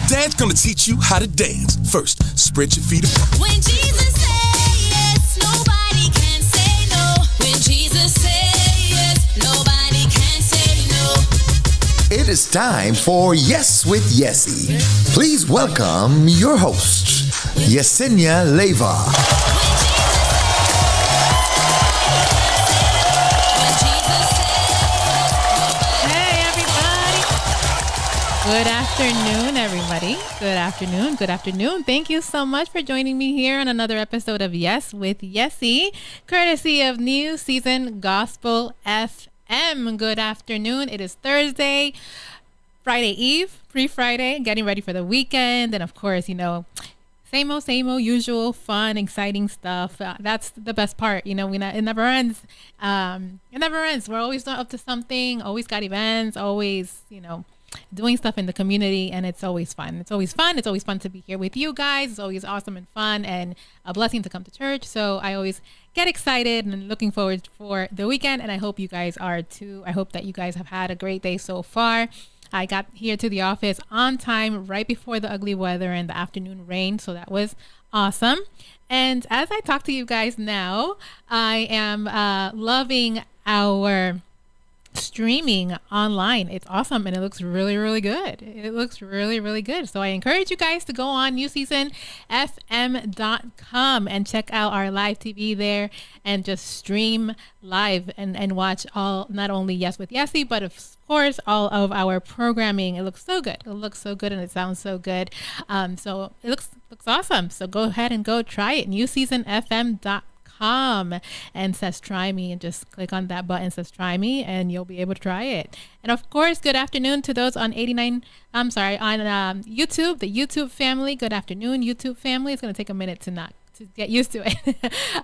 Dad's gonna teach you how to dance. First, spread your feet apart. When Jesus says yes, nobody can say no. When Jesus says yes, nobody can say no. It is time for Yes with Yesse. Please welcome your host, Yesenia Leyva. Good afternoon, everybody. Good afternoon. Good afternoon. Thank you so much for joining me here on another episode of Yes with Yesse, courtesy of New Season Gospel FM. Good afternoon. It is Thursday, Friday Eve, pre-Friday, getting ready for the weekend. And of course, same old, usual, fun, exciting stuff. That's the best part. It never ends. It never ends. We're always up to something, always got events, always, doing stuff in the community, and it's always fun. It's always fun. It's always fun to be here with you guys. It's always awesome and fun and a blessing to come to church. So I always get excited and looking forward for the weekend, and I hope you guys are too. I hope that you guys have had a great day so far. I got here to the office on time right before the ugly weather and the afternoon rain, so that was awesome. And as I talk to you guys now, I am loving our streaming online. It's awesome, and it looks really, really good. It looks really, really good. So I encourage you guys to go on newseasonfm.com and check out our live TV there and just stream live and watch not only Yes with Yesse, but of course all of our programming. It looks so good. It looks so good, and it sounds so good. So it looks awesome. So go ahead and go try it. newseasonfm.com and says try me, and just click on that button says try me, and you'll be able to try it. And of course, good afternoon to those on YouTube, the YouTube family. Good afternoon, YouTube family. It's going to take a minute to get used to it.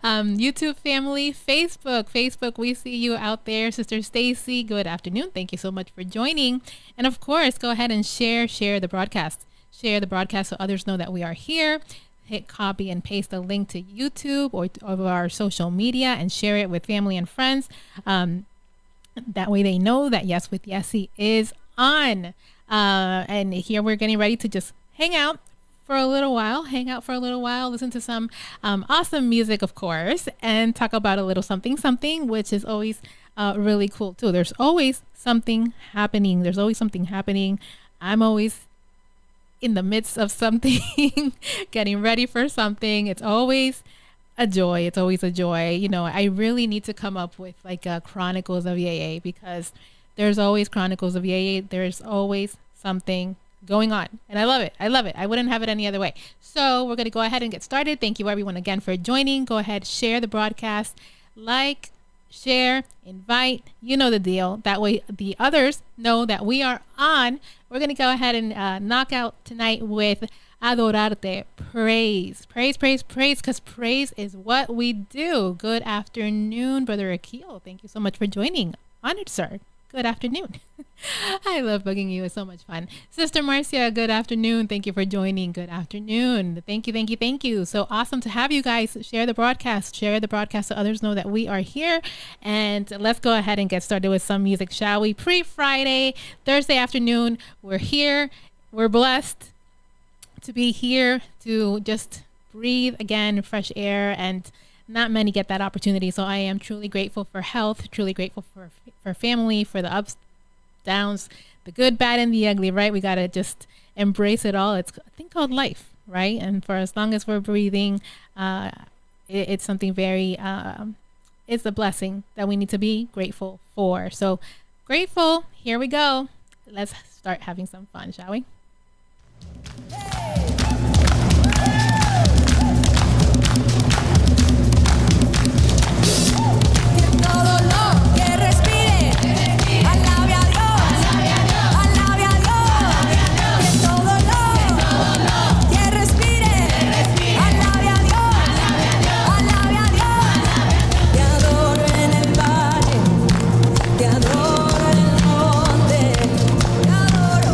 YouTube family, Facebook, we see you out there. Sister Stacy, good afternoon. Thank you so much for joining. And of course, go ahead and share the broadcast. Share the broadcast so others know that we are here. Hit copy and paste the link to YouTube or of our social media and share it with family and friends. That way they know that Yes with Yesse is on. And here we're getting ready to just hang out for a little while, listen to some awesome music, of course, and talk about a little something, which is always really cool too. There's always something happening. I'm always in the midst of something, getting ready for something. It's always a joy. I really need to come up with like Chronicles of Yeye, because there's always Chronicles of Yeye. There's always something going on, and I love it. I wouldn't have it any other way. So we're going to go ahead and get started. Thank you everyone again for joining. Go ahead, share the broadcast, share, invite, you know the deal. That way the others know that we are on. We're going to go ahead and knock out tonight with Adorarte, praise, because praise is what we do. Good afternoon, Brother Akil. Thank you so much for joining. Honored, sir. Good afternoon. I love bugging you. It's so much fun. Sister Marcia, good afternoon. Thank you for joining. Good afternoon. Thank you. So awesome to have you guys share the broadcast so others know that we are here. And let's go ahead and get started with some music, shall we? Pre-Friday, Thursday afternoon. We're here. We're blessed to be here to just breathe again, fresh air, and not many get that opportunity. So I am truly grateful for health, truly grateful for family, for the ups, downs, the good, bad, and the ugly, right? We got to just embrace it all. It's a thing called life, right? And for as long as we're breathing, it's something very, it's a blessing that we need to be grateful for. So grateful, here we go. Let's start having some fun, shall we? Te adoro en el monte, te adoro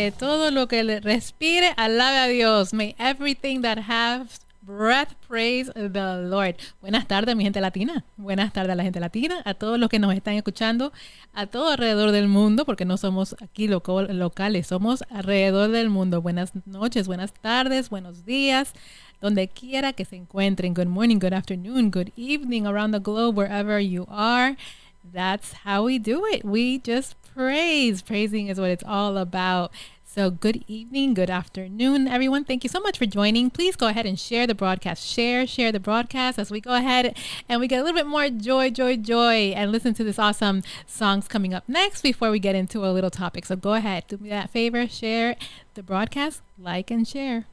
Que todo lo que respire alabe a Dios. May everything that has breath praise the Lord. Buenas tardes, mi gente latina. Buenas tardes a la gente latina, a todos los que nos están escuchando, a todo alrededor del mundo, porque no somos aquí locales, somos alrededor del mundo. Buenas noches, buenas tardes, buenos días, donde quiera que se encuentren. Good morning, good afternoon, good evening around the globe, wherever you are. That's how we do it. We just praise. Praising is what it's all about. So good evening, good afternoon, everyone. Thank you so much for joining. Please go ahead and share the broadcast. Share the broadcast as we go ahead and we get a little bit more joy, and listen to this awesome songs coming up next before we get into a little topic. So go ahead, do me that favor, share the broadcast, like and share.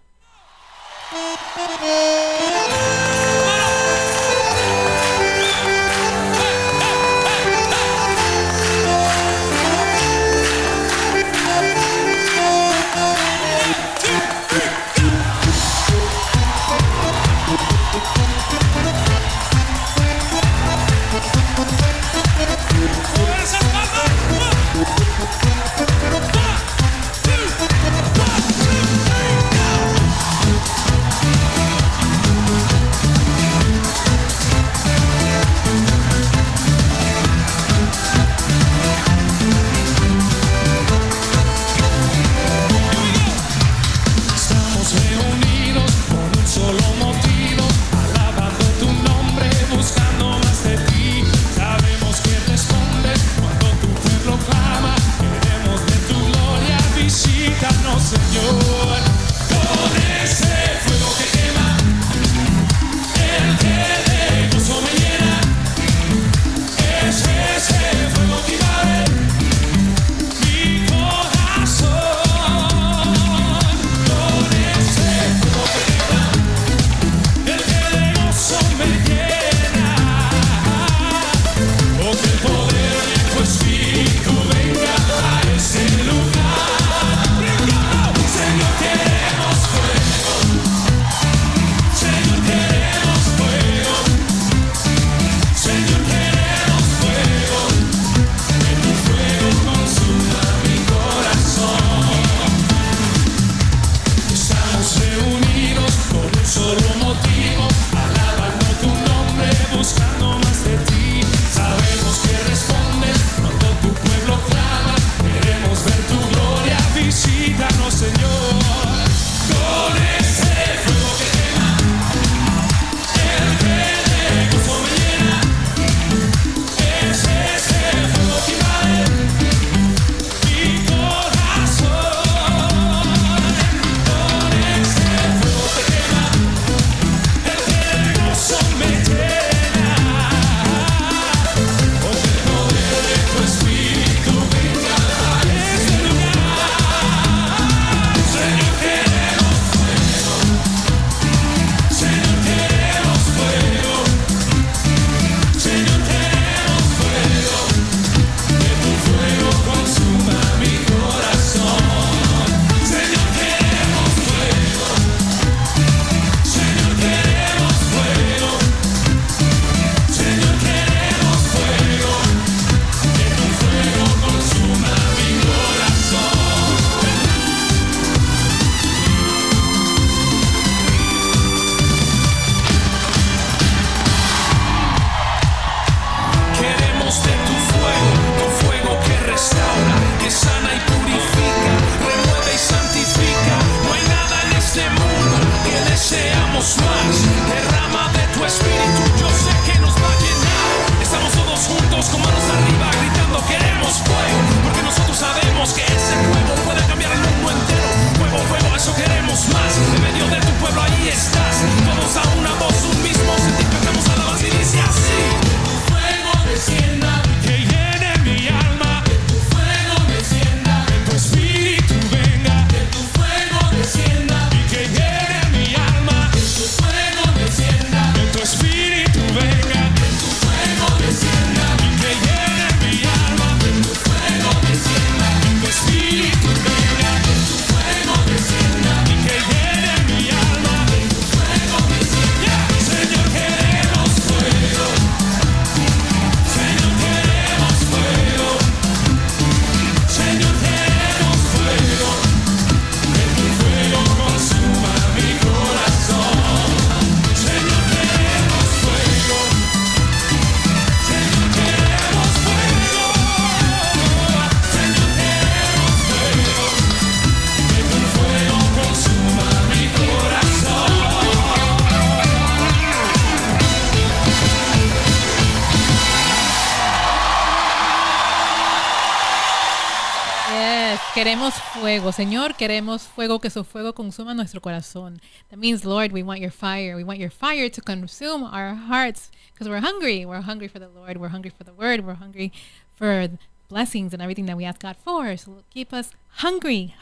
Queremos fuego, Señor, queremos fuego, que su fuego consuma nuestro corazón. That means, Lord, we want your fire. We want your fire to consume our hearts because we're hungry. We're hungry for the Lord. We're hungry for the word. We're hungry for blessings and everything that we ask God for. So keep us hungry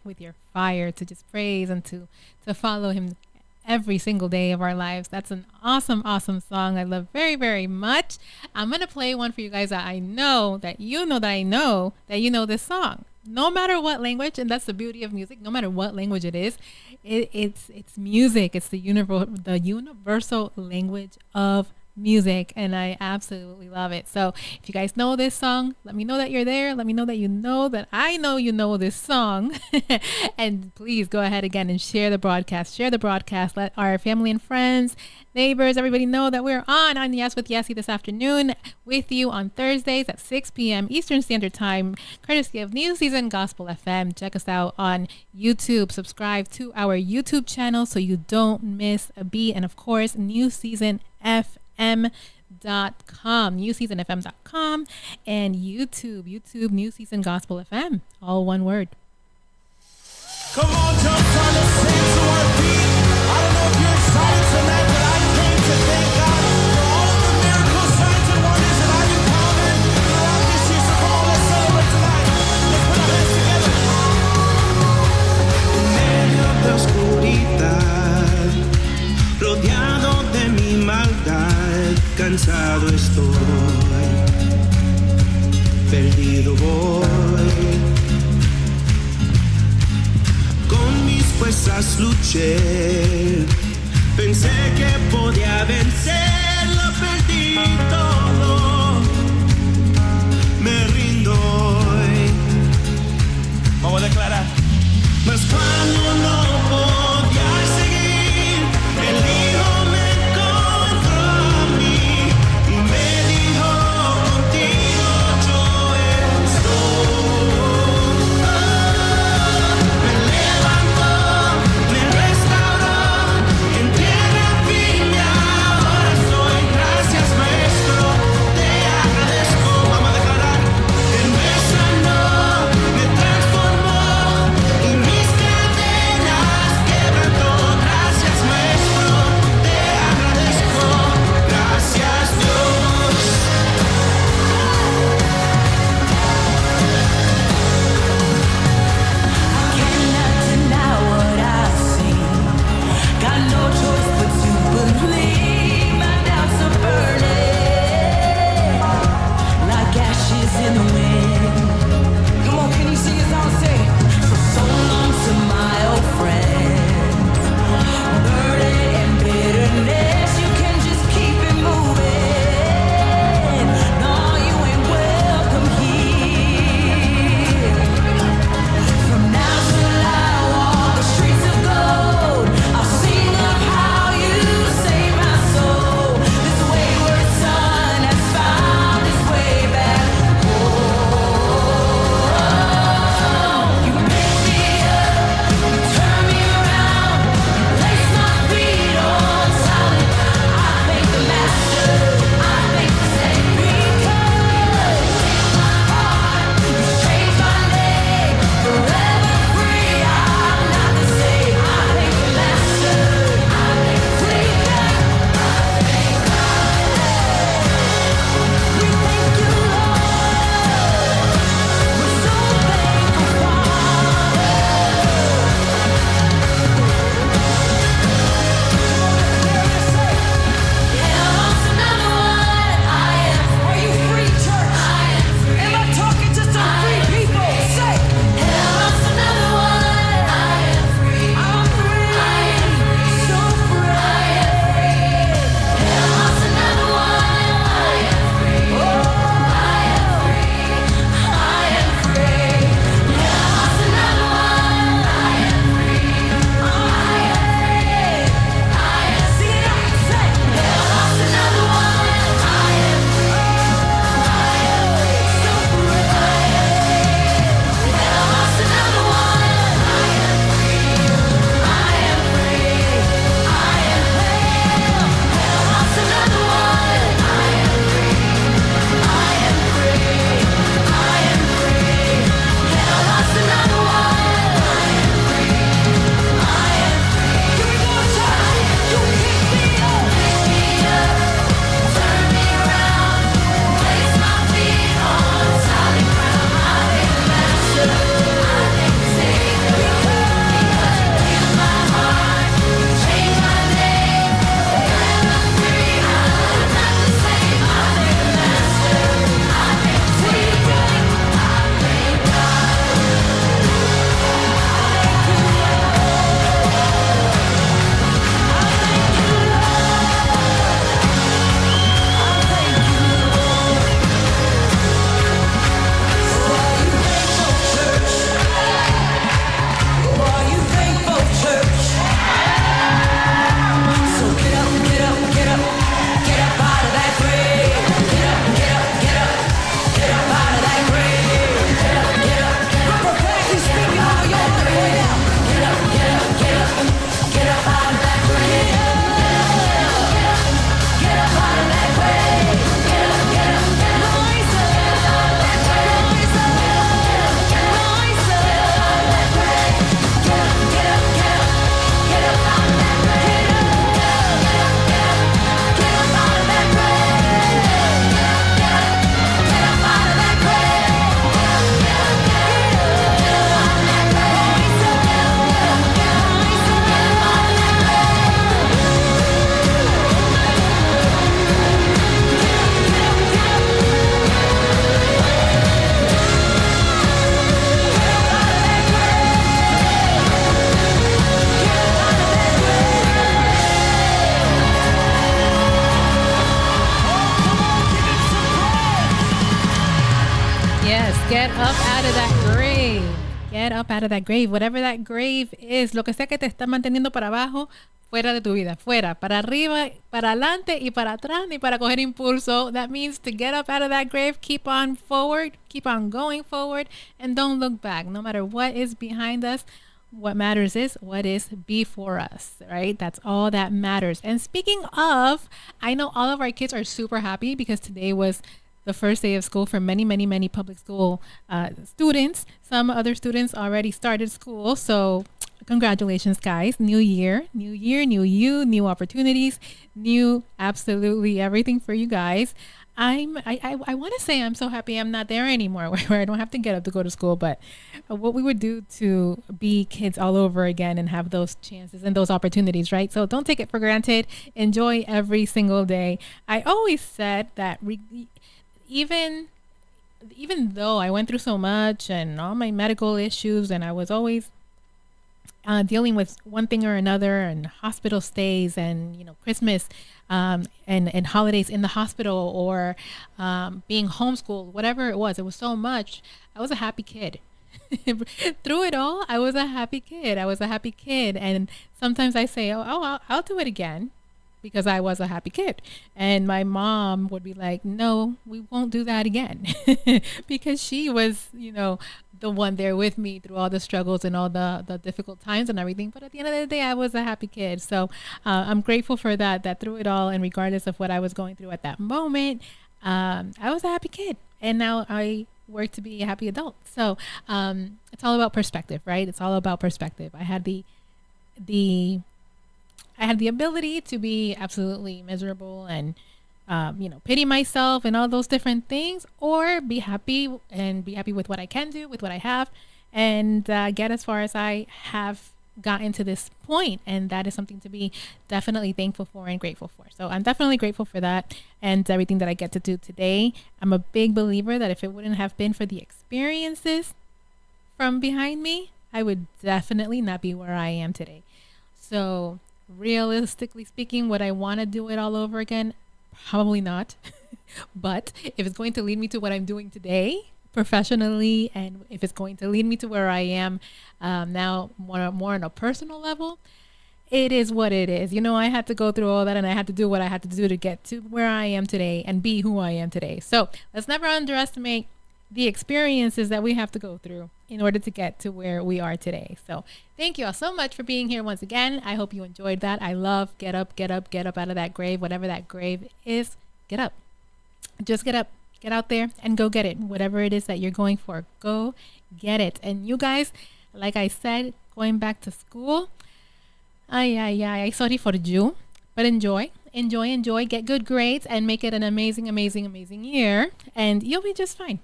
with your fire to just praise and to follow him every single day of our lives. That's an awesome song I love very, very much. I'm going to play one for you guys that I know that you know this song. No matter what language, and that's the beauty of music, no matter what language it is, it's music. It's the universal language of music, and I absolutely love it. So if you guys know this song, let me know that you're there. Let me know that you know that I know you know this song. And please go ahead again and share the broadcast. Let our family and friends, neighbors, everybody know that we're on Yes with Yesse this afternoon with you on Thursdays at 6 p.m. Eastern Standard Time, courtesy of New Season Gospel FM. Check us out on YouTube. Subscribe to our YouTube channel so you don't miss a beat. And of course, New Season FM.com, newseasonfm.com, and YouTube New Season Gospel FM, all one word. Come on, jump on the stage to our beat. I don't know if you're excited tonight, but I came to thank God for all of the miracles, signs, and wonders that I've encountered throughout this year. So come on, let's celebrate tonight. Let's put our hands together. En medio de oscuridad, rodeado de mi maldad, cansado estoy, perdido voy. Con mis fuerzas luché, pensé que podía vencer, lo perdí todo, me rindo hoy. Vamos a declarar. Mas cuando no podía seguir, el Hijo me encontró a mí y me dijo, contigo yo estoy. Me levantó, me restauró, en tierra firme ahora soy. Gracias, Maestro. Get up out of that grave. Get up out of that grave. Whatever that grave is, lo que sea que te está manteniendo para abajo, fuera de tu vida. Fuera, para arriba, para adelante y para atrás, ni para coger impulso. That means to get up out of that grave, keep on forward, keep on going forward, and don't look back. No matter what is behind us, what matters is what is before us, right? That's all that matters. And speaking of, I know all of our kids are super happy because today was the first day of school for many, many, many public school students. Some other students already started school. So congratulations, guys. New year, new you, new opportunities, new absolutely everything for you guys. I want to say I'm so happy I'm not there anymore where I don't have to get up to go to school, but what we would do to be kids all over again and have those chances and those opportunities, right? So don't take it for granted. Enjoy every single day. I always said that even though I went through so much and all my medical issues, and I was always dealing with one thing or another, and hospital stays, and Christmas and holidays in the hospital, or being homeschooled, whatever it was so much. I was a happy kid. Through it all, I was a happy kid. And sometimes I say, I'll do it again, because I was a happy kid. And my mom would be like, no, we won't do that again. Because she was, the one there with me through all the struggles and all the difficult times and everything. But at the end of the day, I was a happy kid. So I'm grateful for that through it all, and regardless of what I was going through at that moment, I was a happy kid. And now I work to be a happy adult. So it's all about perspective, right? It's all about perspective. I had the ability to be absolutely miserable and, pity myself and all those different things, or be happy with what I can do, with what I have, and get as far as I have gotten to this point. And that is something to be definitely thankful for and grateful for. So I'm definitely grateful for that and everything that I get to do today. I'm a big believer that if it wouldn't have been for the experiences from behind me, I would definitely not be where I am today. So realistically speaking, would I want to do it all over again? Probably not. But if it's going to lead me to what I'm doing today professionally, and if it's going to lead me to where I am now more on a personal level, it is what it is. I had to go through all that, and I had to do what I had to do to get to where I am today and be who I am today. So let's never underestimate the experiences that we have to go through in order to get to where we are today. So thank you all so much for being here once again. I hope you enjoyed that. I love get up out of that grave, whatever that grave is. Get up. Just get up. Get out there and go get it. Whatever it is that you're going for, go get it. And you guys, like I said, going back to school, I sorry for you, but enjoy, get good grades, and make it an amazing year, and you'll be just fine.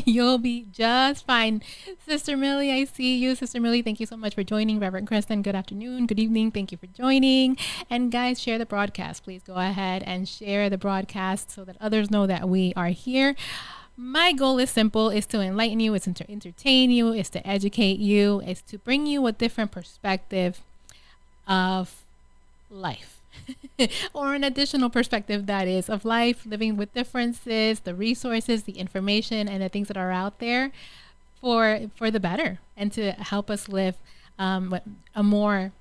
You'll be just fine. Sister Millie, I see you. Sister Millie, thank you so much for joining. Reverend Kristen, good afternoon, good evening. Thank you for joining. And guys, share the broadcast. Please go ahead and share the broadcast so that others know that we are here. My goal is simple, is to enlighten you, is to entertain you, is to educate you, is to bring you a different perspective of life. Or an additional perspective, that is, of life, living with differences, the resources, the information, and the things that are out there for the better, and to help us live a more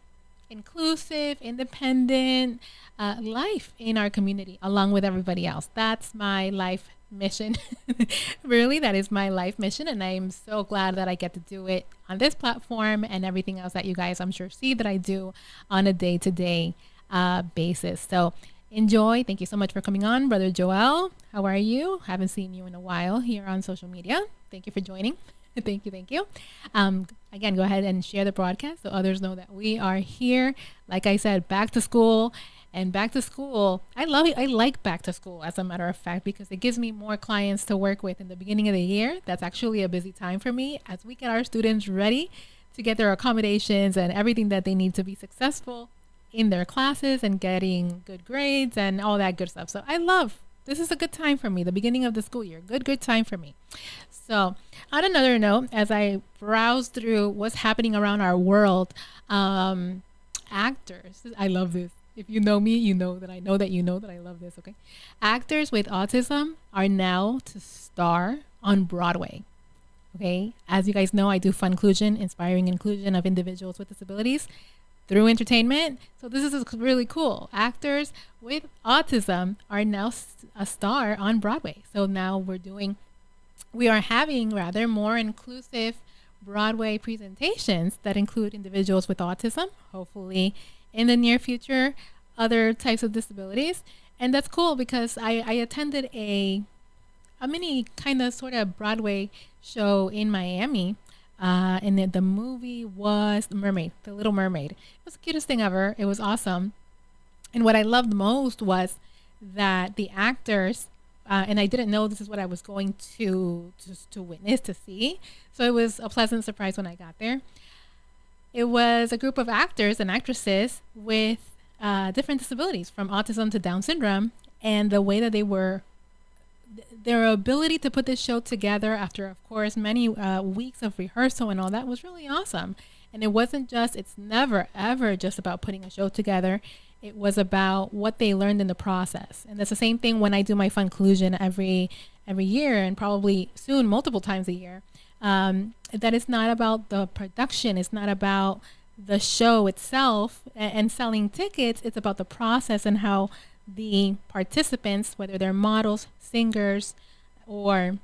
inclusive, independent life in our community along with everybody else. That's my life mission. Really, that is my life mission, and I'm so glad that I get to do it on this platform and everything else that you guys, I'm sure, see that I do on a day-to-day basis. So enjoy. Thank you so much for coming on, Brother Joel. How are you? Haven't seen you in a while here on social media. Thank you for joining. Thank you. Again, go ahead and share the broadcast so others know that we are here. Like I said, back to school. And back to school, I love it. I like back to school, as a matter of fact, because it gives me more clients to work with in the beginning of the year. That's actually a busy time for me as we get our students ready to get their accommodations and everything that they need to be successful in their classes and getting good grades and all that good stuff. So this is a good time for me, the beginning of the school year. Good time for me. So on another note, as I browse through what's happening around our world, actors, I love this. If you know me, you know that I know that you know that I love this, okay? Actors with autism are now to star on Broadway. Okay. As you guys know, I do fun inclusion, inspiring inclusion of individuals with disabilities through entertainment. So this is really cool. Actors with autism are now a star on Broadway. So now we are having rather more inclusive Broadway presentations that include individuals with autism, hopefully in the near future, other types of disabilities. And that's cool because I attended a mini kind of sort of Broadway show in Miami. And the movie was The Little Mermaid. It was the cutest thing ever. It was awesome. And what I loved most was that the actors, and I didn't know this is what I was going to witness, to see. So it was a pleasant surprise when I got there. It was a group of actors and actresses with different disabilities, from autism to Down syndrome, and the way that their ability to put this show together after, of course, many weeks of rehearsal and all that was really awesome. And it's never, ever just about putting a show together. It was about what they learned in the process. And that's the same thing when I do my fun inclusion every year, and probably soon multiple times a year. That it's not about the production. It's not about the show itself and selling tickets. It's about the process and how the participants, whether they're models, singers, or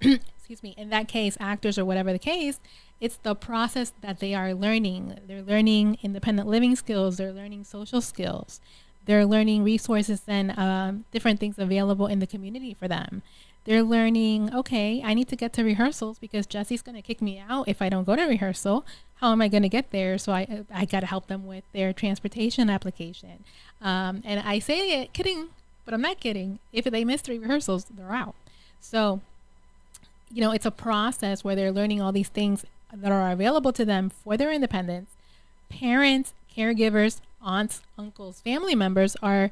excuse me, in that case, actors or whatever the case, it's the process that they are learning. They're learning independent living skills. They're learning social skills. They're learning resources and different things available in the community for them. They're learning, okay, I need to get to rehearsals because Jesse's going to kick me out if I don't go to rehearsal. How am I going to get there? So I got to help them with their transportation application. And I say it kidding, but I'm not kidding. If they miss 3 rehearsals, they're out. So, it's a process where they're learning all these things that are available to them for their independence. Parents, caregivers, aunts, uncles, family members are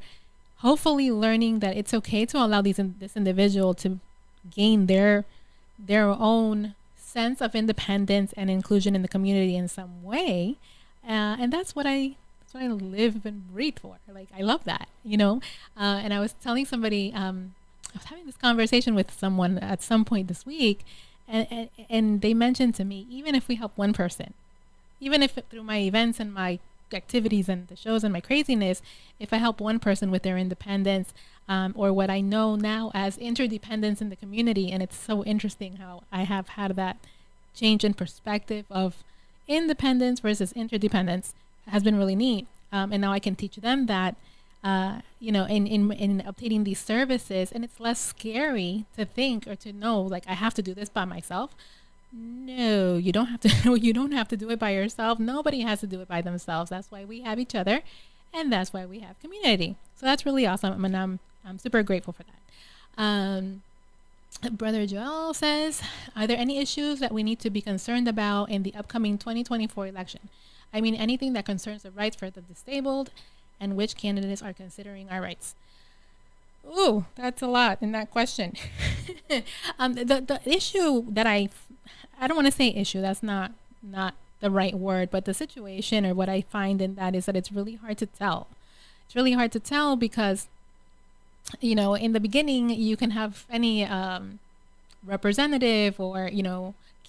hopefully learning that it's okay to allow this individual to gain their own sense of independence and inclusion in the community in some way. And that's what I live and breathe for. Like, I love that, and I was telling somebody, I was having this conversation with someone at some point this week, and they mentioned to me, even if we help one person, even if through my events and my activities and the shows and my craziness, if I help one person with their independence, or what I know now as interdependence in the community. And it's so interesting how I have had that change in perspective of independence versus interdependence has been really neat. And now I can teach them that, in obtaining these services, and it's less scary to think or to know, like, I have to do this by myself. No, you don't have to. You don't have to do it by yourself. Nobody has to do it by themselves. That's why we have each other, and that's why we have community. So that's really awesome, and I'm super grateful for that. Brother Joel says, are there any issues that we need to be concerned about in the upcoming 2024 election? I mean, anything that concerns the rights for the disabled, and which candidates are considering our rights? Ooh, that's a lot in that question. The issue that I don't want to say issue, that's not the right word, but the situation, or what I find in that, is that it's really hard to tell. It's really hard to tell because, in the beginning, you can have any representative or,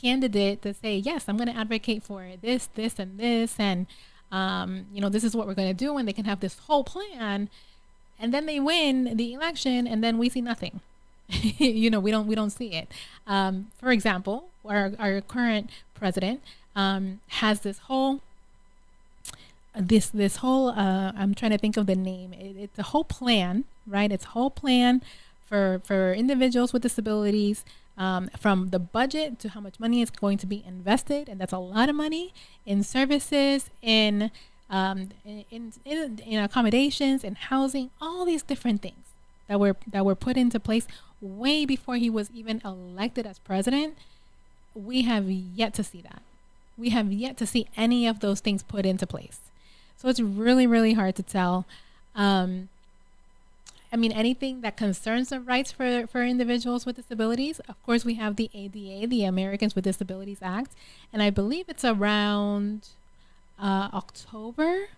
candidate to say, yes, I'm going to advocate for this, and this, and, this is what we're going to do. And they can have this whole plan. And then they win the election, and then we see nothing. We don't see it. For example, our current president has this whole I'm trying to think of the name. It's a whole plan, right? It's a whole plan for individuals with disabilities, from the budget to how much money is going to be invested, and that's a lot of money in services, in accommodations and housing, all these different things that were put into place way before he was even elected as president. We have yet to see that. We have yet to see any of those things put into place. So it's really, really hard to tell. Anything that concerns the rights for individuals with disabilities. Of course, we have the ADA, the Americans with Disabilities Act, and I believe it's around October.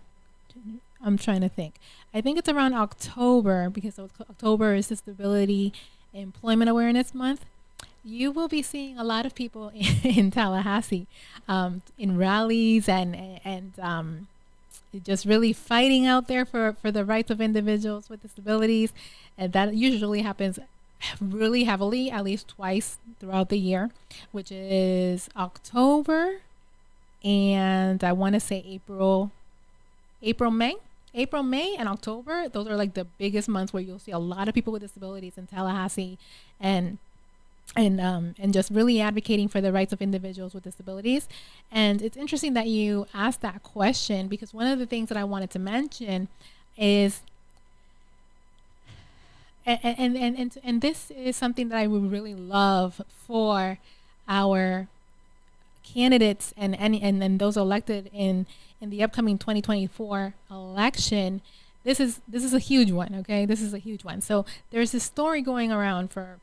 I'm trying to think. I think it's around October, because October is Disability Employment Awareness Month. you will be seeing a lot of people in Tallahassee, in rallies and just really fighting out there for the rights of individuals with disabilities. And that usually happens really heavily, at least twice throughout the year, which is October and I want to say April, May, and October. Those are like the biggest months where you'll see a lot of people with disabilities in Tallahassee, and just really advocating for the rights of individuals with disabilities. And it's interesting that you asked that question, because one of the things that I wanted to mention is, and this is something that I would really love for our candidates and those elected in the upcoming 2024 election. This is a huge one. Okay, this is a huge one. So there's this story going around for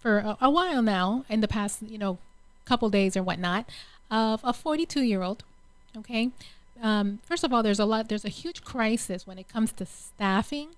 a while now, in the past couple days or whatnot, of a 42-year-old. Okay, first of all, there's a huge crisis when it comes to staffing,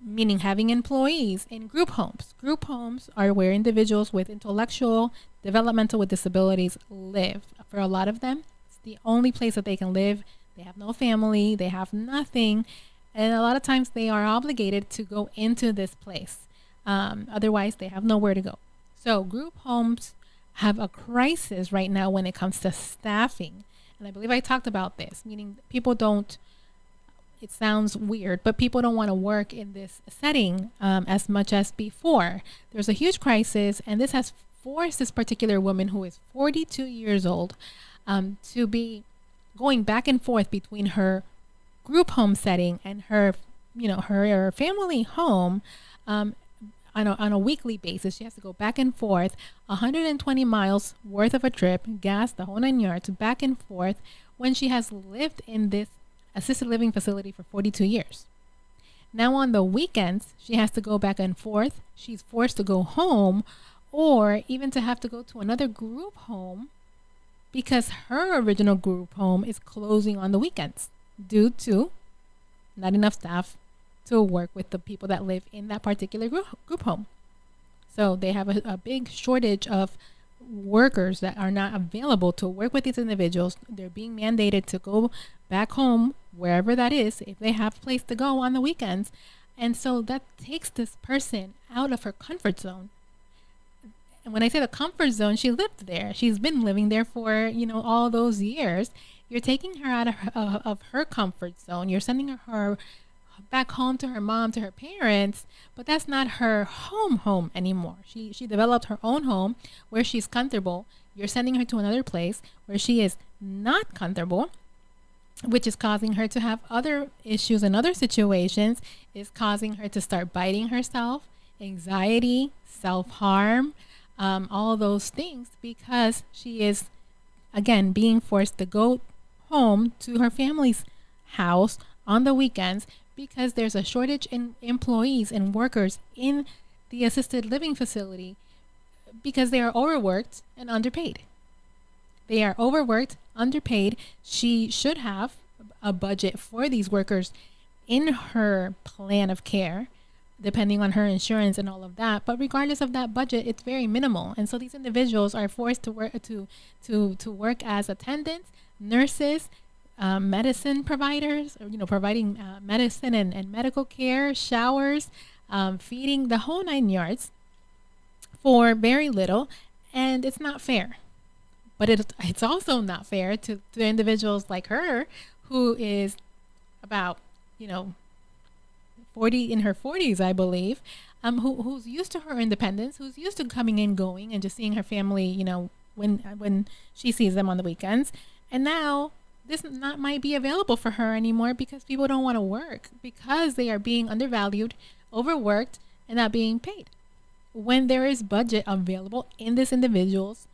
meaning having employees in group homes. Group homes are where individuals with intellectual, developmental with disabilities live. For a lot of them, it's the only place that they can live. They have no family, they have nothing, and a lot of times they are obligated to go into this place. Otherwise, they have nowhere to go. So group homes have a crisis right now when it comes to staffing. And I believe I talked about this, meaning people don't, it sounds weird, but people don't want to work in this setting as much as before. There's a huge crisis, and this has forced this particular woman, who is 42 years old, to be going back and forth between her group home setting and her family home on a weekly basis. She has to go back and forth 120 miles worth of a trip, gas, the whole 9 yards, back and forth, when she has lived in this assisted living facility for 42 years. Now on the weekends, she has to go back and forth. She's forced to go home, or even to have to go to another group home, because her original group home is closing on the weekends due to not enough staff to work with the people that live in that particular group home. So they have a big shortage of workers that are not available to work with these individuals. They're being mandated to go back home, wherever that is, if they have a place to go on the weekends. And so that takes this person out of her comfort zone. And when I say the comfort zone, she lived there. She's been living there for, all those years. You're taking her out of her comfort zone. You're sending her back home to her mom, to her parents, but that's not her home anymore. She developed her own home where she's comfortable. You're sending her to another place where she is not comfortable, which is causing her to have other issues and other situations, is causing her to start biting herself, anxiety, self-harm, all those things, because she is, again, being forced to go home to her family's house on the weekends, because there's a shortage in employees and workers in the assisted living facility, because they are overworked and underpaid. They are overworked, underpaid. She should have a budget for these workers in her plan of care, depending on her insurance and all of that. But regardless of that budget, it's very minimal. And so these individuals are forced to work to work as attendants, nurses, medicine providers, providing medicine and medical care, showers, feeding, the whole 9 yards, for very little. And it's not fair. But it's also not fair to individuals like her, who is about 40, in her 40s, I believe, who's used to her independence, who's used to coming and going and just seeing her family, when she sees them on the weekends. And now this might be available for her anymore, because people don't want to work, because they are being undervalued, overworked, and not being paid, when there is budget available in this individual's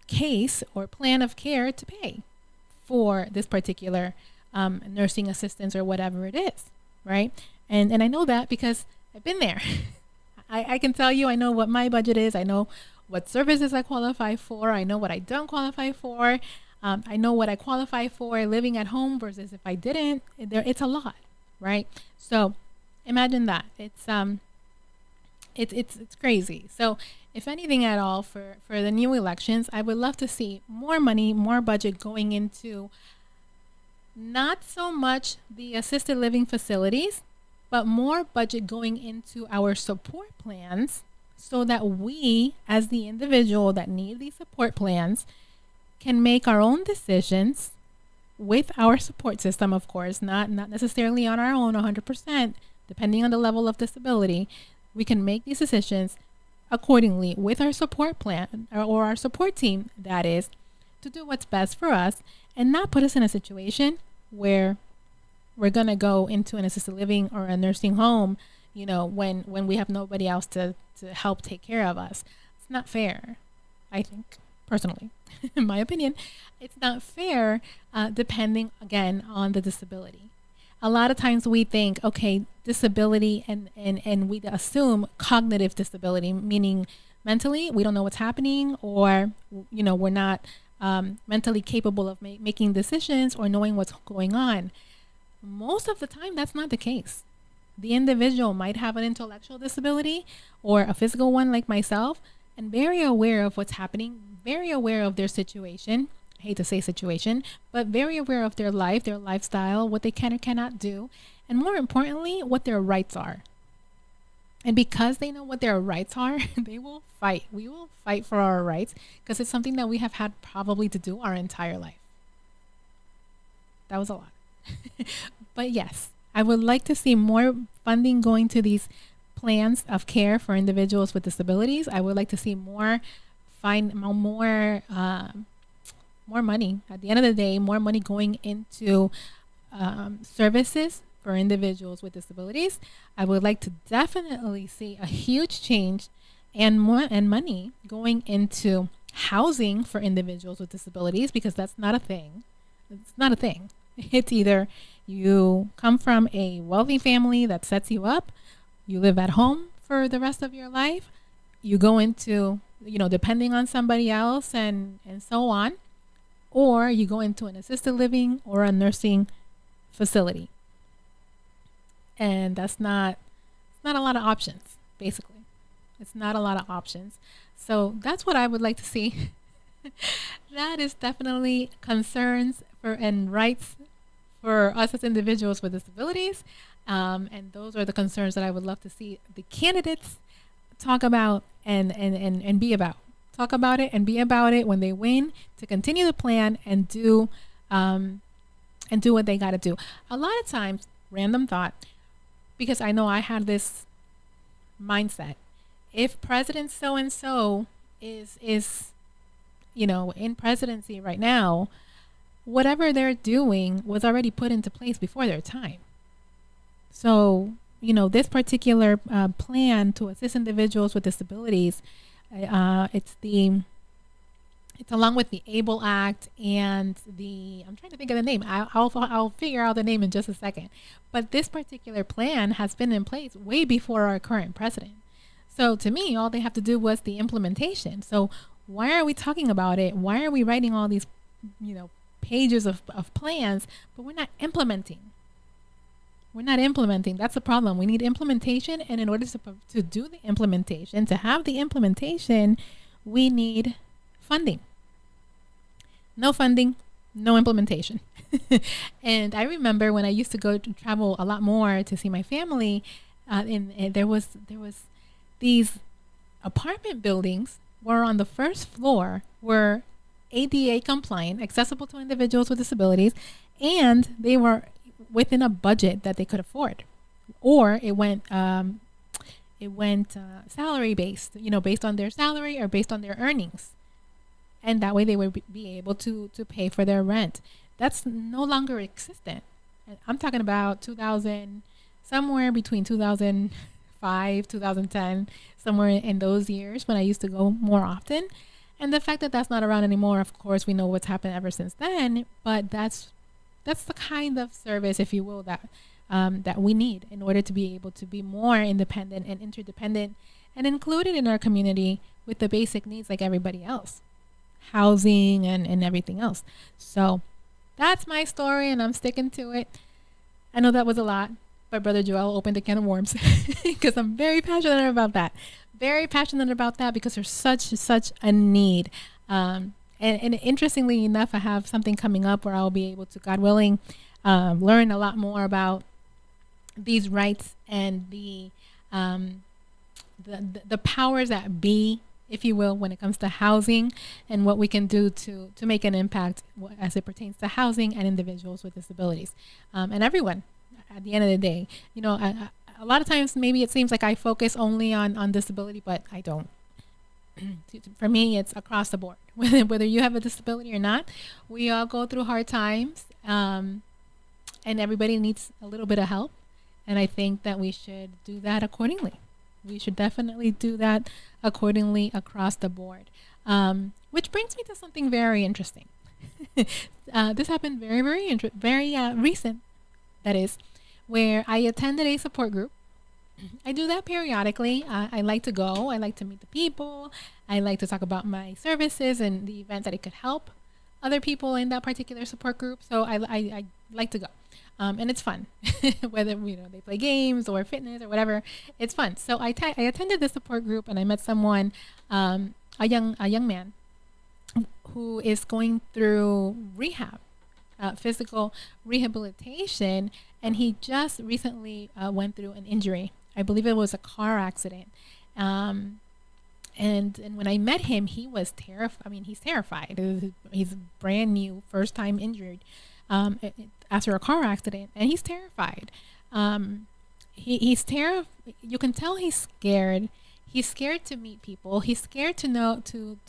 case or plan of care to pay for this particular nursing assistance or whatever it is, right? And I know that because I've been there. I can tell you, I know what my budget is. I know what services I qualify for. I know what I don't qualify for. I know what I qualify for living at home versus if I didn't. It's a lot, right? So imagine that. It's It's crazy. So if anything at all for the new elections, I would love to see more money, more budget going into not so much the assisted living facilities, but more budget going into our support plans so that we, as the individual that need these support plans, can make our own decisions with our support system, of course, not necessarily on our own 100%, depending on the level of disability. We can make these decisions accordingly with our support plan or our support team, that is, to do what's best for us and not put us in a situation where we're going to go into an assisted living or a nursing home, when we have nobody else to help take care of us. It's not fair, I think, personally. In my opinion, it's not fair, depending, again, on the disability. A lot of times we think, okay, disability, and we assume cognitive disability, meaning mentally we don't know what's happening, or, we're not mentally capable of making decisions or knowing what's going on. Most of the time, that's not the case. The individual might have an intellectual disability or a physical one like myself, and very aware of what's happening, very aware of their situation. I hate to say situation, but very aware of their life, their lifestyle, what they can or cannot do, and more importantly, what their rights are. And because they know what their rights are, they will fight. We will fight for our rights because it's something that we have had probably to do our entire life. That was a lot. But yes, I would like to see more funding going to these plans of care for individuals with disabilities. I would like to see more money. At the end of the day, more money going into services for individuals with disabilities. I would like to definitely see a huge change and money going into housing for individuals with disabilities, because that's not a thing. It's not a thing. It's either you come from a wealthy family that sets you up, you live at home for the rest of your life, you go into, depending on somebody else and so on, or you go into an assisted living or a nursing facility. And that's not a lot of options, basically. It's not a lot of options. So that's what I would like to see. That is definitely concerns and rights for us as individuals with disabilities. And those are the concerns that I would love to see the candidates talk about and be about. Talk about it and be about it when they win, to continue the plan and do what they got to do. A lot of times, random thought, because I know I had this mindset. If President so-and-so is in presidency right now, whatever they're doing was already put into place before their time. So, this particular plan to assist individuals with disabilities, it's along with the ABLE Act and I'm trying to think of the name. I'll figure out the name in just a second. But this particular plan has been in place way before our current president. So to me, all they have to do was the implementation. So why are we talking about it? Why are we writing all these, pages of plans, but we're not implementing? We're not implementing. That's the problem. We need implementation. And in order to do the implementation, to have the implementation, we need funding. No funding, no implementation. And I remember when I used to go to travel a lot more to see my family, and there was these apartment buildings were on the first floor were ADA compliant, accessible to individuals with disabilities, and they were within a budget that they could afford, or it went salary based, based on their salary or based on their earnings, and that way they would be able to pay for their rent. That's no longer existent. And I'm talking about 2000, somewhere between 2005, 2010, somewhere in those years when I used to go more often. And the fact that that's not around anymore, of course, we know what's happened ever since then. But that's the kind of service, if you will, that we need in order to be able to be more independent and interdependent and included in our community with the basic needs like everybody else, housing and everything else. So that's my story, and I'm sticking to it. I know that was a lot, But Brother Joel opened a can of worms because I'm very passionate about that. Very passionate about that because there's such a need. And interestingly enough, I have something coming up where I'll be able to, God willing, learn a lot more about these rights and the powers that be, if you will, when it comes to housing and what we can do to make an impact as it pertains to housing and individuals with disabilities, and everyone at the end of the day. You know, a lot of times maybe it seems like I focus only on disability, but I don't. For me, it's across the board. Whether you have a disability or not, we all go through hard times, and everybody needs a little bit of help. And I think that we should do that accordingly. We should definitely do that accordingly across the board. Which brings me to something very interesting. This happened very recent, that is, where I attended a support group. I do that periodically. I like to go. I like to meet the people. I like to talk about my services and the events that it could help other people in that particular support group. So I like to go. And it's fun, whether they play games or fitness or whatever. It's fun. So I attended the support group and I met someone, a young man, who is going through rehab, physical rehabilitation, and he just recently went through an injury. I believe it was a car accident. And when I met him, he was terrified. I mean, he's terrified. He's brand new, first time injured after a car accident, and he's terrified. He's terrified. You can tell he's scared. He's scared to meet people. He's scared to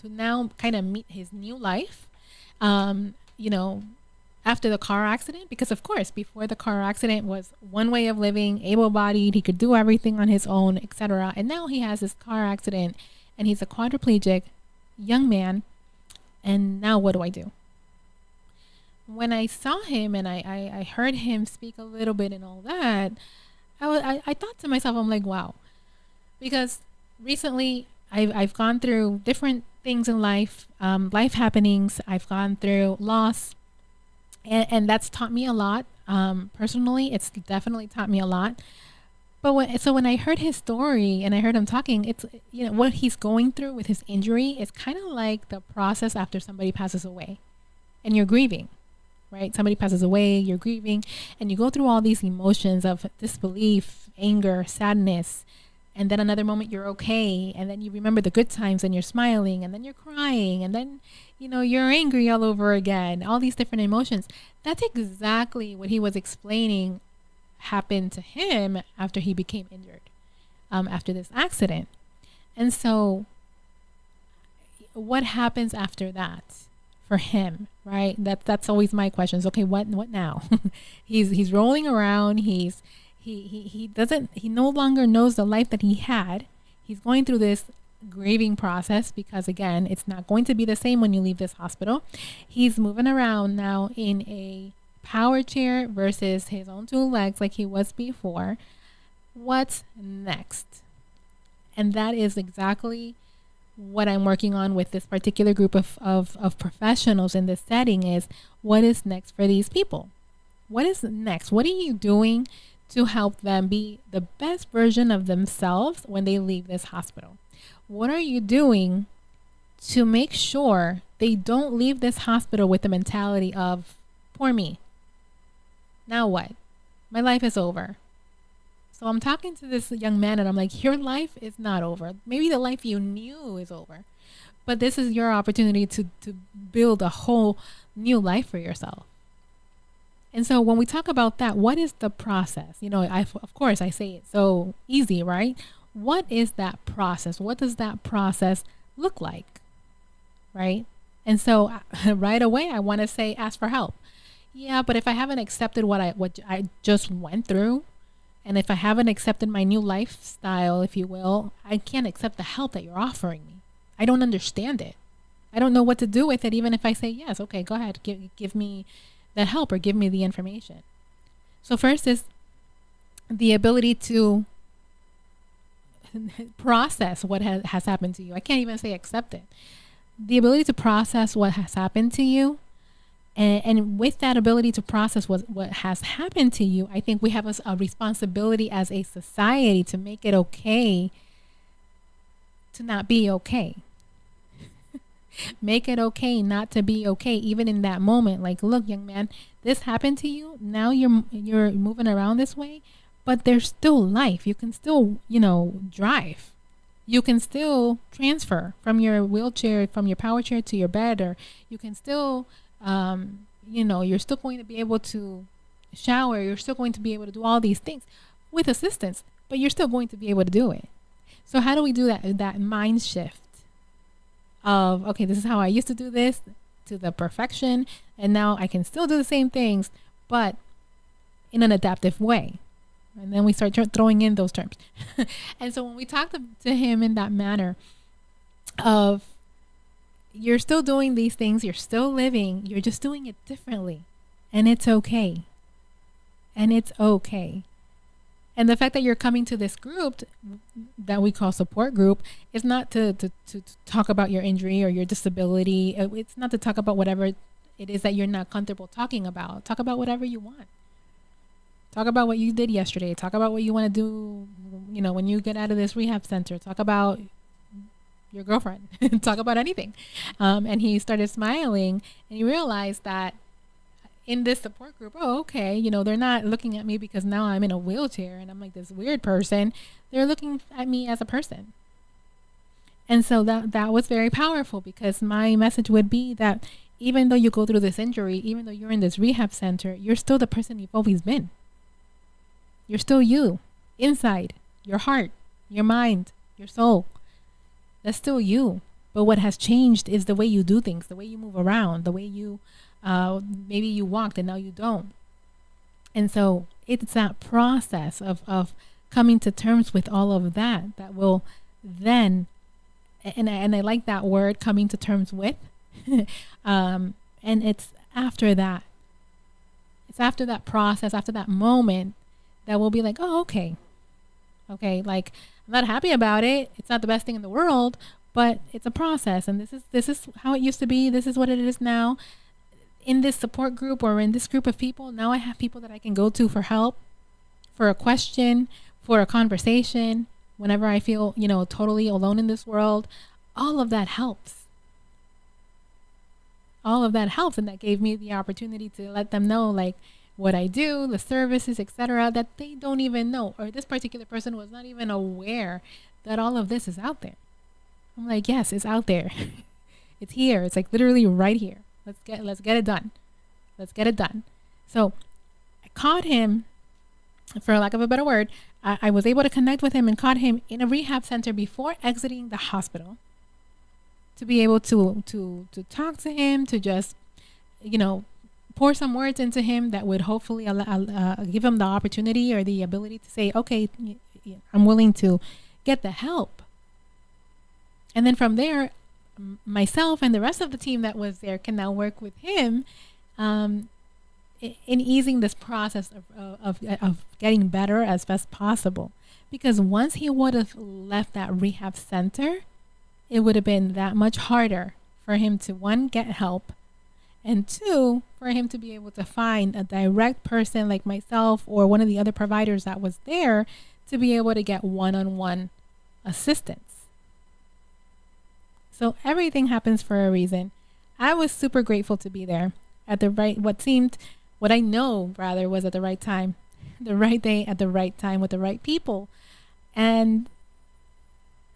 now kind of meet his new life. After the car accident, because of course, before the car accident was one way of living, able-bodied, he could do everything on his own, etc. And now he has this car accident and he's a quadriplegic young man. And now what do I do? When I saw him and I heard him speak a little bit and all that, I thought to myself, I'm like, wow. Because recently I've gone through different things in life, life happenings. I've gone through loss. And that's taught me a lot. Personally, it's definitely taught me a lot. But when I heard his story and I heard him talking, it's, what he's going through with his injury is kind of like the process after somebody passes away and you're grieving, right? Somebody passes away, you're grieving, and you go through all these emotions of disbelief, anger, sadness, and then another moment you're okay, and then you remember the good times and you're smiling, and then you're crying, and then you're angry all over again, all these different emotions. That's exactly what he was explaining happened to him after he became injured, after this accident. And so what happens after that for him, right? That's always my questions. Okay, what now? he's rolling around. He no longer knows the life that he had. He's going through this grieving process because, again, it's not going to be the same when you leave this hospital. He's moving around now in a power chair versus his own two legs like he was before. What's next? And that is exactly what I'm working on with this particular group of professionals in this setting is what is next for these people? What is next? What are you doing to help them be the best version of themselves when they leave this hospital? What are you doing to make sure they don't leave this hospital with the mentality of, poor me, now what? My life is over. So I'm talking to this young man and I'm like, your life is not over. Maybe the life you knew is over, but this is your opportunity to build a whole new life for yourself. And so when we talk about that, what is the process? Of course I say it so easy, right? What is that process? What does that process look like? Right? And so right away, I want to say, ask for help. Yeah, but if I haven't accepted what I just went through, and if I haven't accepted my new lifestyle, if you will, I can't accept the help that you're offering me. I don't understand it. I don't know what to do with it, even if I say, yes, okay, go ahead, give me that help or give me the information. So first is the ability to process what has happened to you. I can't even say accept it. The ability to process what has happened to you And with that ability to process what has happened to you, I think we have a responsibility as a society to make it okay to not be okay. Make it okay not to be okay, even in that moment. Like, look, young man, this happened to you. Now you're moving around this way, but there's still life. You can still, drive. You can still transfer from your wheelchair, from your power chair to your bed, or you can still, you're still going to be able to shower. You're still going to be able to do all these things with assistance, but you're still going to be able to do it. So how do we do that mind shift of, okay, this is how I used to do this to the perfection, and now I can still do the same things, but in an adaptive way. And then we start throwing in those terms. And so when we talk to him in that manner of, you're still doing these things, you're still living, you're just doing it differently. And it's okay. And it's okay. And the fact that you're coming to this group that we call support group is not to talk about your injury or your disability. It's not to talk about whatever it is that you're not comfortable talking about. Talk about whatever you want. Talk about what you did yesterday. Talk about what you want to do, when you get out of this rehab center. Talk about your girlfriend. Talk about anything. And he started smiling, and he realized that in this support group, okay, they're not looking at me because now I'm in a wheelchair and I'm like this weird person. They're looking at me as a person. And so that was very powerful, because my message would be that even though you go through this injury, even though you're in this rehab center, you're still the person you've always been. You're still you, inside, your heart, your mind, your soul. That's still you. But what has changed is the way you do things, the way you move around, the way you maybe you walked and now you don't. And so it's that process of coming to terms with all of that will then, and I like that word, coming to terms with, and it's after that. It's after that process, after that moment, that we'll be like, oh, okay, like, I'm not happy about it. It's not the best thing in the world, but it's a process, and this is how it used to be. This is what it is now. In this support group or in this group of people, now I have people that I can go to for help, for a question, for a conversation, whenever I feel, totally alone in this world. All of that helps. All of that helps. And that gave me the opportunity to let them know, like, what I do, the services, etc., that they don't even know, or this particular person was not even aware that all of this is out there. I'm like, yes, it's out there. It's here. It's like literally right here. Let's get it done. Let's get it done. So I caught him, for lack of a better word, I was able to connect with him and caught him in a rehab center before exiting the hospital, to be able to talk to him, to just, pour some words into him that would hopefully give him the opportunity or the ability to say, okay, I'm willing to get the help. And then from there, myself and the rest of the team that was there can now work with him in easing this process of getting better as best possible. Because once he would have left that rehab center, it would have been that much harder for him to, one, get help, and two, for him to be able to find a direct person like myself or one of the other providers that was there to be able to get one-on-one assistance. So everything happens for a reason. I was super grateful to be there at what I know was at the right time, the right day at the right time with the right people. And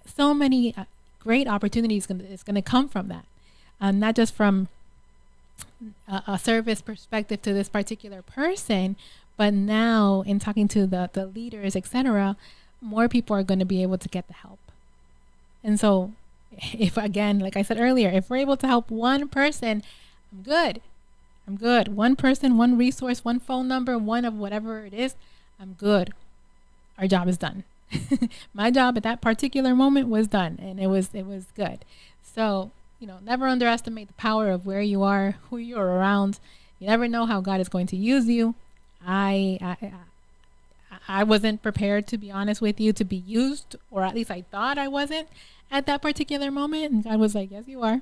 so many great opportunities is going to come from that. Not just from a service perspective to this particular person, but now in talking to the leaders, etc., more people are going to be able to get the help. And so if, again, like I said earlier, if we're able to help one person, I'm good. One person, one resource, one phone number, one of whatever it is, I'm good. Our job is done. My job at that particular moment was done, and it was good. So, never underestimate the power of where you are, who you're around. You never know how God is going to use you. I wasn't prepared, to be honest with you, to be used, or at least I thought I wasn't at that particular moment. And God was like, yes, you are.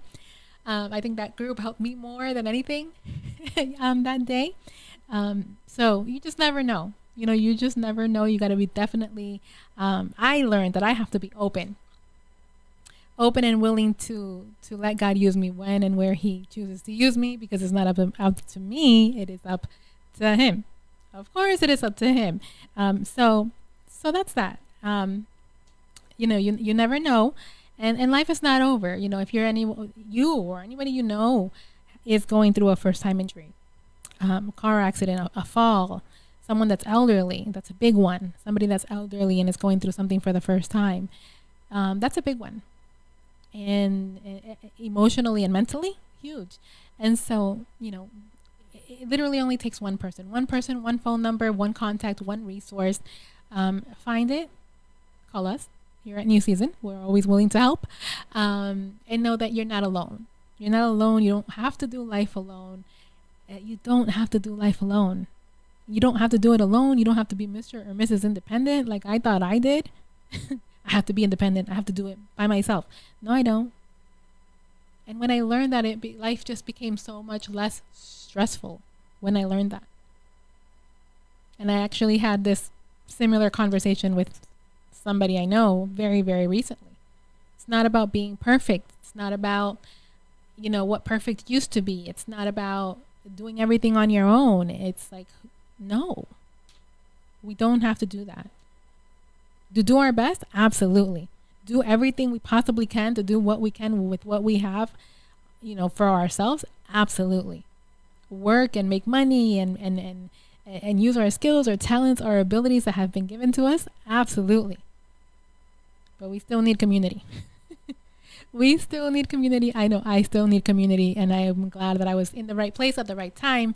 I think that group helped me more than anything that day. So you just never know. You just never know. You got to be definitely, I learned that I have to be open and willing to let God use me when and where he chooses to use me, because it's not up to me. It is up to him. Of course it is up to him. So that's that. You never know. And life is not over. If you or anybody is going through a first time injury, car accident, a fall, someone that's elderly, that's a big one. Somebody that's elderly and is going through something for the first time. That's a big one. And emotionally and mentally, huge. And so, it literally only takes one person, one phone number, one contact, one resource. Find it, call us here at New Season. We're always willing to help. And know that you're not alone. You're not alone. You don't have to do life alone. You don't have to do life alone. You don't have to do it alone. You don't have to be Mr. or Mrs. Independent like I thought I did. I have to be independent. I have to do it by myself. No, I don't. And when I learned that, life just became so much less stressful when I learned that. And I actually had this similar conversation with somebody I know very, very recently. It's not about being perfect. It's not about, what perfect used to be. It's not about doing everything on your own. It's like, no, we don't have to do that. To do our best? Absolutely. Do everything we possibly can to do what we can with what we have, for ourselves? Absolutely. Work and make money and use our skills, our talents, our abilities that have been given to us? Absolutely. But we still need community. We still need community. I know I still need community, and I am glad that I was in the right place at the right time,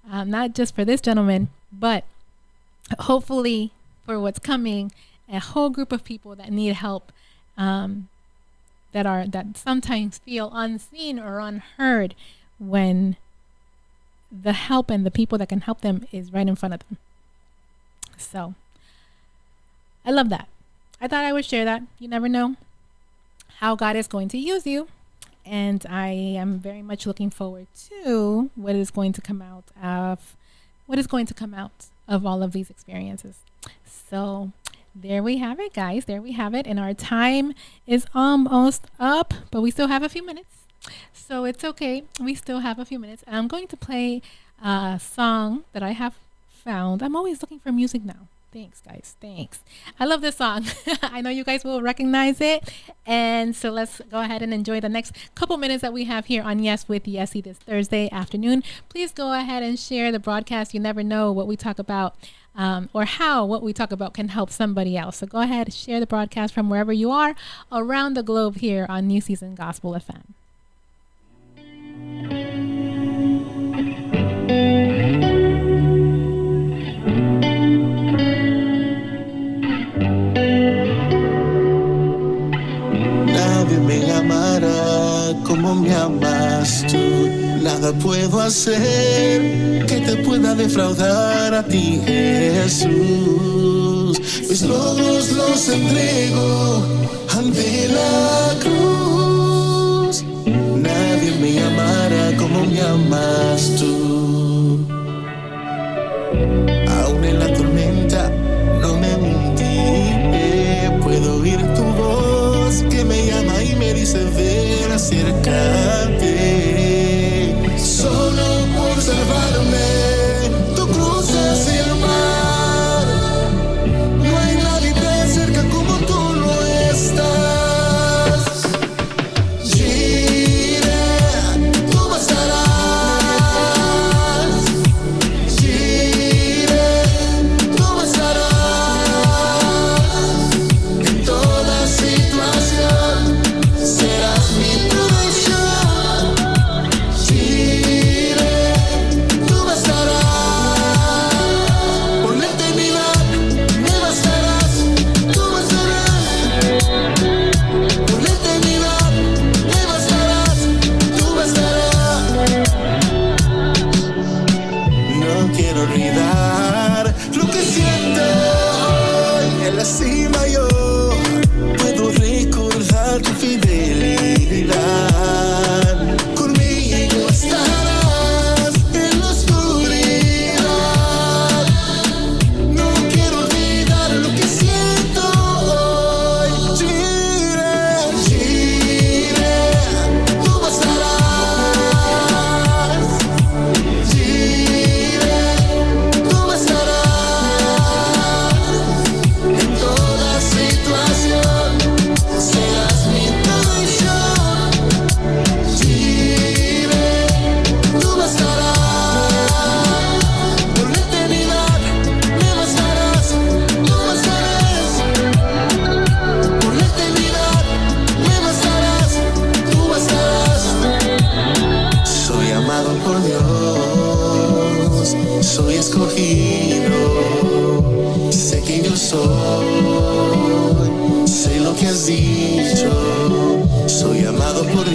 not just for this gentleman, but hopefully for what's coming. A whole group of people that need help, that sometimes feel unseen or unheard when the help and the people that can help them is right in front of them. So I love that. I thought I would share that. You never know how God is going to use you. And I am very much looking forward to what is going to come out of all of these experiences. So there we have it, guys. There we have it. And our time is almost up, but we still have a few minutes. So it's okay. We still have a few minutes. And I'm going to play a song that I have found. I'm always looking for music now. Thanks, guys. Thanks. I love this song. I know you guys will recognize it. And so let's go ahead and enjoy the next couple minutes that we have here on Yes with Yesse this Thursday afternoon. Please go ahead and share the broadcast. You never know what we talk about or how what we talk about can help somebody else. So go ahead, share the broadcast from wherever you are around the globe here on New Season Gospel FM. Nadie me amará como me amas tú. Nada puedo hacer que te pueda defraudar a ti, Jesús. Mis logros los entrego ante la cruz. Nadie me amará como me amas tú. Aún en la tormenta no me hundí. Puedo oír tu voz que me llama y me dice ven, acércate. Solo por salvarme tú cruzas el mar. No hay nadie tan cerca como tú lo estás. Gira, tú bastarás.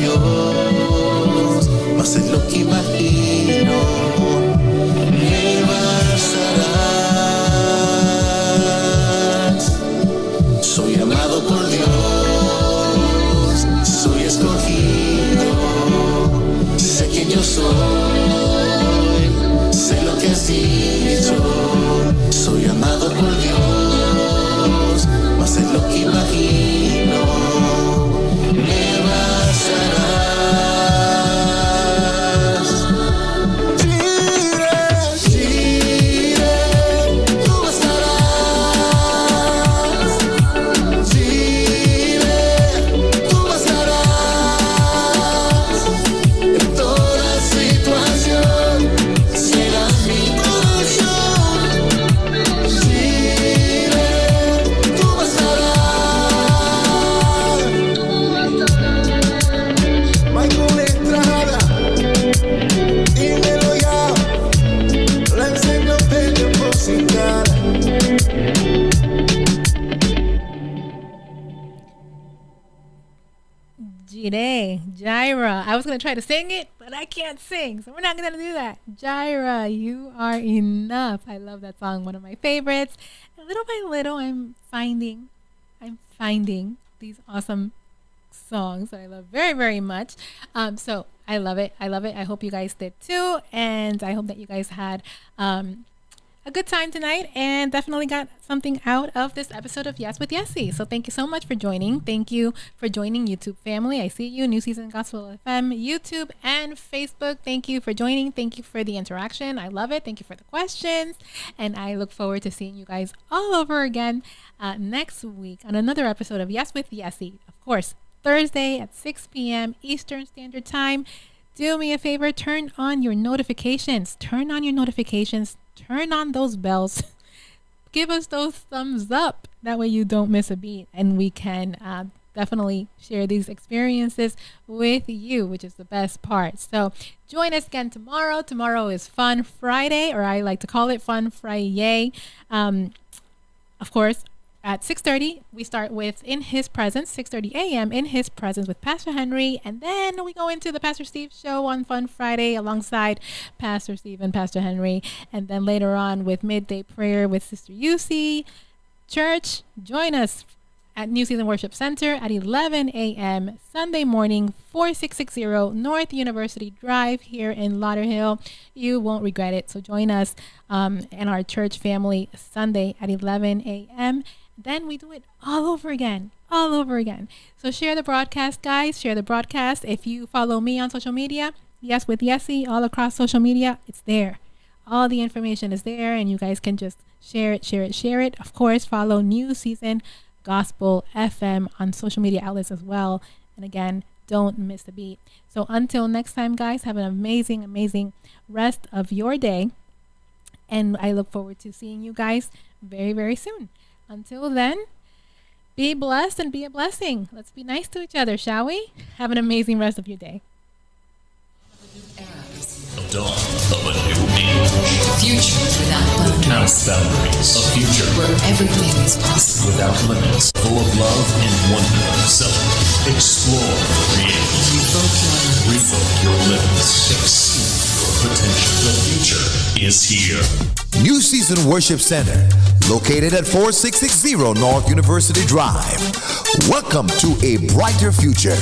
Dios, más de lo que imagino. Me bastarás. Soy amado por Dios, soy escogido. Sé quién yo soy, sé lo que has dicho. Soy amado por Dios, más de lo que imagino. Me bastarás. Jireh, Jireh, tú bastarás. Jireh, tú bastarás. En toda situación serás mi porción. Jireh, tú bastarás. Michael Estrada, dímelo ya. La enciclopedia musical. Jireh. I was going to try to sing it, but I can't sing, so we're not going to do that. Jireh, you are enough. I love that song, one of my favorites. And little by little, I'm finding these awesome songs that I love very, very much. So I love it. I hope you guys did too. And I hope that you guys had a good time tonight and definitely got something out of this episode of Yes with Yesse. So thank you so much for joining. Thank you for joining YouTube family. I see you, New Season Gospel FM, YouTube and Facebook. Thank you for joining. Thank you for the interaction. I love it. Thank you for the questions. And I look forward to seeing you guys all over again next week on another episode of Yes with Yesse. Of course, Thursday at 6 p.m. Eastern Standard Time. Do me a favor, turn on your notifications. Turn on those bells. Give us those thumbs up. That way you don't miss a beat. And we can definitely share these experiences with you, which is the best part. So join us again tomorrow. Tomorrow is Fun Friday, or I like to call it Fun Friday. Of course, at 6:30, we start with In His Presence, 6:30 a.m. In His Presence with Pastor Henry. And then we go into the Pastor Steve show on Fun Friday alongside Pastor Steve and Pastor Henry. And then later on with Midday Prayer with Sister Yesse. Church, join us at New Season Worship Center at 11 a.m. Sunday morning, 4660 North University Drive here in Lauderhill. You won't regret it. So join us and our church family Sunday at 11 a.m. Then we do it all over again. So share the broadcast, guys. Share the broadcast. If you follow me on social media, Yes with Yesse, all across social media, it's there. All the information is there, and you guys can just share it. Of course, follow New Season Gospel FM on social media outlets as well. And again, don't miss a beat. So until next time, guys, have an amazing rest of your day. And I look forward to seeing you guys very, very soon. Until then, be blessed and be a blessing. Let's be nice to each other, shall we? Have an amazing rest of your day. Dawn of a new age. Future without boundaries. Without boundaries. A future Where everything is possible. without limits. Full of love and wonder. So, explore reality. Revoke your limits. Exceed your potential. The future is here. New Season Worship Center, located at 4660 North University Drive. Welcome to a brighter future.